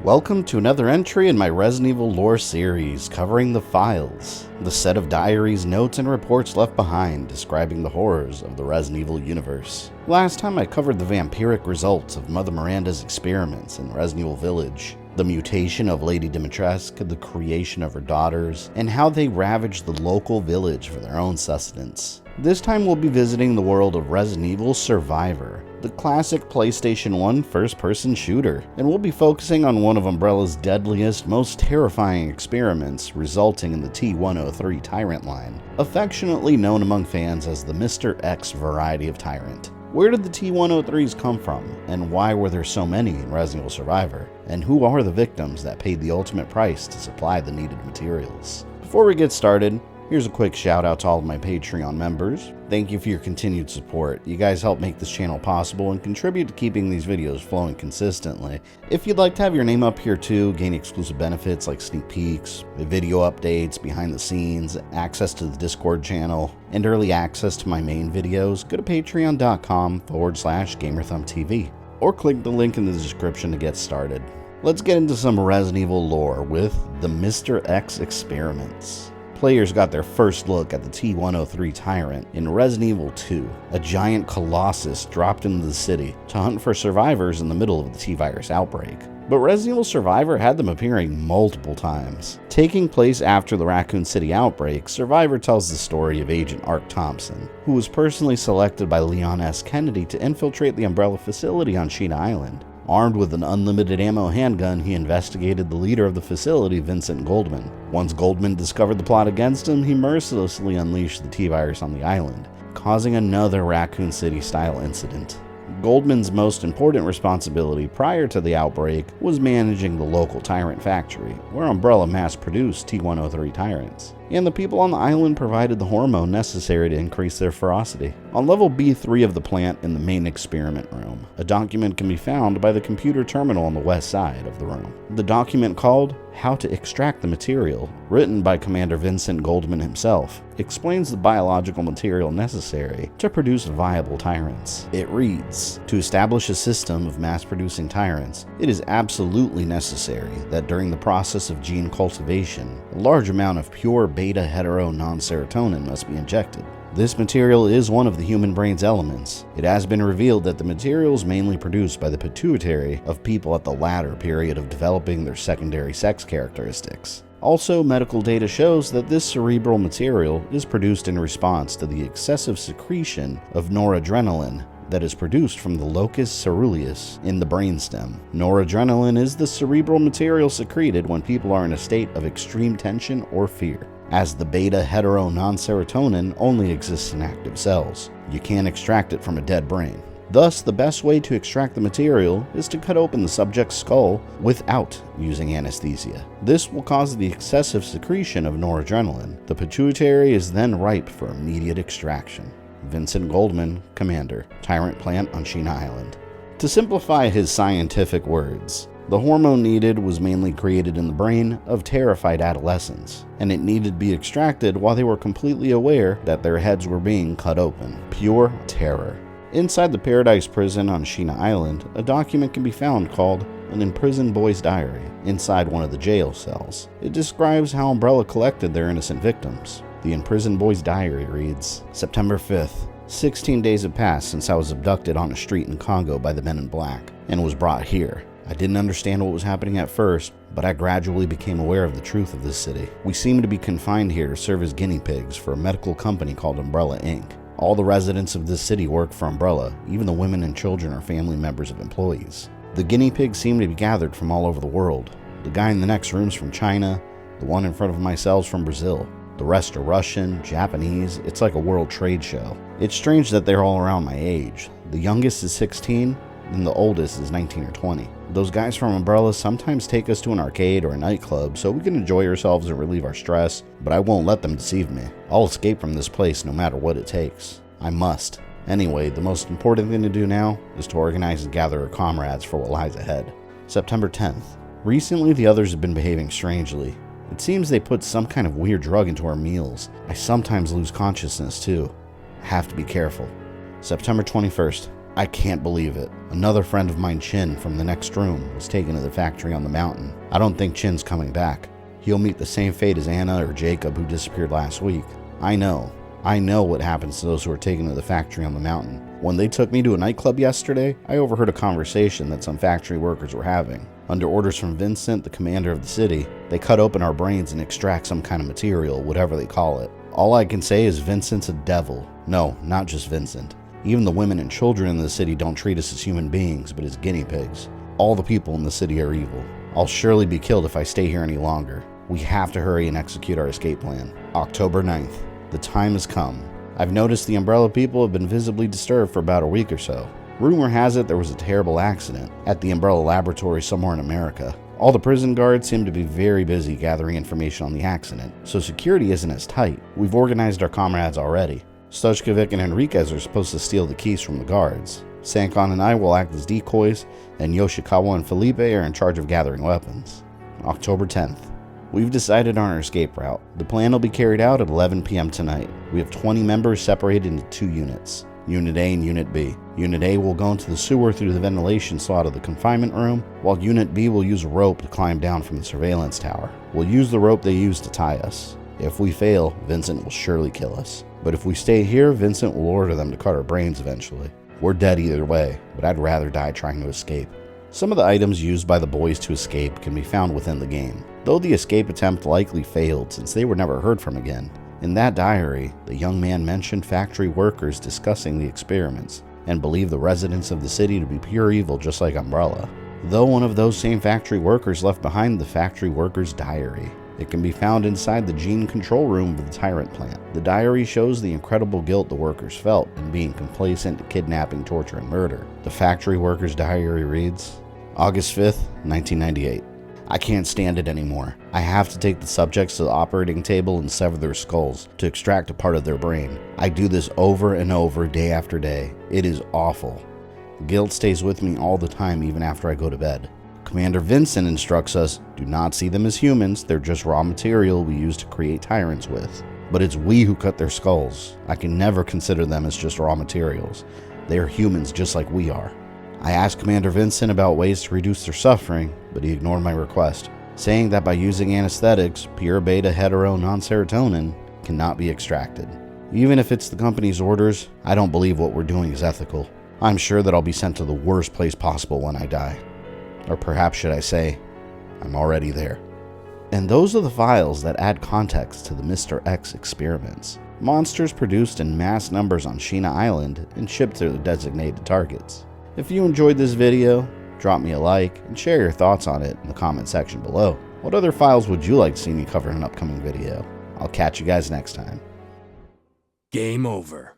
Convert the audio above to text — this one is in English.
Welcome to another entry in my Resident Evil lore series covering the files, the set of diaries, notes, and reports left behind describing the horrors of the Resident Evil universe. Last time I covered the vampiric results of Mother Miranda's experiments in Resident Evil Village, the mutation of Lady Dimitrescu, the creation of her daughters, and how they ravaged the local village for their own sustenance. This time we'll be visiting the world of Resident Evil Survivor, the classic PlayStation 1 first-person shooter, and we'll be focusing on one of Umbrella's deadliest, most terrifying experiments, resulting in the T-103 Tyrant line, affectionately known among fans as the Mr. X variety of Tyrant. Where did the T-103s come from, and why were there so many in Resident Evil Survivor? And who are the victims that paid the ultimate price to supply the needed materials? Before we get started, here's a quick shout out to all of my Patreon members. Thank you for your continued support. You guys help make this channel possible and contribute to keeping these videos flowing consistently. If you'd like to have your name up here too, gain exclusive benefits like sneak peeks, video updates, behind the scenes, access to the Discord channel, and early access to my main videos, go to patreon.com/GamerThumbTV or click the link in the description to get started. Let's get into some Resident Evil lore with the Mr. X experiments. Players got their first look at the T-103 Tyrant in Resident Evil 2, a giant colossus dropped into the city to hunt for survivors in the middle of the T-virus outbreak. But Resident Evil Survivor had them appearing multiple times. Taking place after the Raccoon City outbreak, Survivor tells the story of Agent Ark Thompson, who was personally selected by Leon S. Kennedy to infiltrate the Umbrella facility on Sheena Island. Armed with an unlimited ammo handgun, he investigated the leader of the facility, Vincent Goldman. Once Goldman discovered the plot against him, he mercilessly unleashed the T-virus on the island, causing another Raccoon City-style incident. Goldman's most important responsibility prior to the outbreak was managing the local Tyrant factory, where Umbrella mass-produced T-103 Tyrants, and the people on the island provided the hormone necessary to increase their ferocity. On level B3 of the plant in the main experiment room, a document can be found by the computer terminal on the west side of the room. The document called How to Extract the Material, written by Commander Vincent Goldman himself, explains the biological material necessary to produce viable Tyrants. It reads, "To establish a system of mass-producing Tyrants, it is absolutely necessary that during the process of gene cultivation, a large amount of pure beta-hetero-non-serotonin must be injected. This material is one of the human brain's elements. It has been revealed that the material is mainly produced by the pituitary of people at the latter period of developing their secondary sex characteristics. Also, medical data shows that this cerebral material is produced in response to the excessive secretion of noradrenaline that is produced from the locus ceruleus in the brainstem. Noradrenaline is the cerebral material secreted when people are in a state of extreme tension or fear, as the beta-hetero-non-serotonin only exists in active cells. You can't extract it from a dead brain. Thus, the best way to extract the material is to cut open the subject's skull without using anesthesia. This will cause the excessive secretion of noradrenaline. The pituitary is then ripe for immediate extraction." Vincent Goldman, Commander, Tyrant Plant on Sheena Island. To simplify his scientific words, the hormone needed was mainly created in the brain of terrified adolescents, and it needed to be extracted while they were completely aware that their heads were being cut open. Pure terror. Inside the Paradise Prison on Sheena Island, a document can be found called An Imprisoned Boy's Diary inside one of the jail cells. It describes how Umbrella collected their innocent victims. The Imprisoned Boy's Diary reads, "September 5th. 16 days have passed since I was abducted on a street in Congo by the Men in Black and was brought here. I didn't understand what was happening at first, but I gradually became aware of the truth of this city. We seem to be confined here to serve as guinea pigs for a medical company called Umbrella Inc. All the residents of this city work for Umbrella, even the women and children are family members of employees. The guinea pigs seem to be gathered from all over the world. The guy in the next room's from China, the one in front of my cell's from Brazil. The rest are Russian, Japanese, it's like a world trade show. It's strange that they're all around my age. The youngest is 16, and the oldest is 19 or 20. Those guys from Umbrella sometimes take us to an arcade or a nightclub so we can enjoy ourselves and relieve our stress, but I won't let them deceive me. I'll escape from this place no matter what it takes. I must. Anyway, the most important thing to do now is to organize and gather our comrades for what lies ahead." September 10th. Recently, the others have been behaving strangely. It seems they put some kind of weird drug into our meals. I sometimes lose consciousness too. I have to be careful. September 21st. I can't believe it. Another friend of mine, Chin, from the next room, was taken to the factory on the mountain. I don't think Chin's coming back. He'll meet the same fate as Anna or Jacob, who disappeared last week. I know what happens to those who are taken to the factory on the mountain. When they took me to a nightclub yesterday, I overheard a conversation that some factory workers were having. Under orders from Vincent, the commander of the city, they cut open our brains and extract some kind of material, whatever they call it. All I can say is Vincent's a devil. No, not just Vincent. Even the women and children in the city don't treat us as human beings, but as guinea pigs. All the people in the city are evil. I'll surely be killed if I stay here any longer. We have to hurry and execute our escape plan. October 9th. The time has come. I've noticed the Umbrella people have been visibly disturbed for about a week or so. Rumor has it there was a terrible accident at the Umbrella laboratory somewhere in America. All the prison guards seem to be very busy gathering information on the accident, so security isn't as tight. We've organized our comrades already. Stojkovic and Enriquez are supposed to steal the keys from the guards. Sankon and I will act as decoys, and Yoshikawa and Felipe are in charge of gathering weapons. October 10th. We've decided on our escape route. The plan will be carried out at 11 p.m. tonight. We have 20 members separated into 2 units, Unit A and Unit B. Unit A will go into the sewer through the ventilation slot of the confinement room, while Unit B will use a rope to climb down from the surveillance tower. We'll use the rope they used to tie us. If we fail, Vincent will surely kill us. But if we stay here, Vincent will order them to cut our brains eventually. We're dead either way, but I'd rather die trying to escape. Some of the items used by the boys to escape can be found within the game, though the escape attempt likely failed since they were never heard from again. In that diary, the young man mentioned factory workers discussing the experiments and believed the residents of the city to be pure evil just like Umbrella. Though one of those same factory workers left behind the factory worker's diary. It can be found inside the gene control room of the Tyrant plant. The diary shows the incredible guilt the workers felt in being complacent to kidnapping, torture, and murder. The factory worker's diary reads, August 5th, 1998. I can't stand it anymore. I have to take the subjects to the operating table and sever their skulls to extract a part of their brain. I do this over and over, day after day. It is awful. Guilt stays with me all the time, even after I go to bed. Commander Vincent instructs us, do not see them as humans, they're just raw material we use to create tyrants with. But it's we who cut their skulls. I can never consider them as just raw materials. They are humans just like we are. I asked Commander Vincent about ways to reduce their suffering, but he ignored my request, saying that by using anesthetics, pure beta hetero non-serotonin cannot be extracted. Even if it's the company's orders, I don't believe what we're doing is ethical. I'm sure that I'll be sent to the worst place possible when I die. Or perhaps should I say, I'm already there. And those are the files that add context to the Mr. X experiments. Monsters produced in mass numbers on Sheena Island and shipped to their designated targets. If you enjoyed this video, drop me a like and share your thoughts on it in the comment section below. What other files would you like to see me cover in an upcoming video? I'll catch you guys next time. Game over.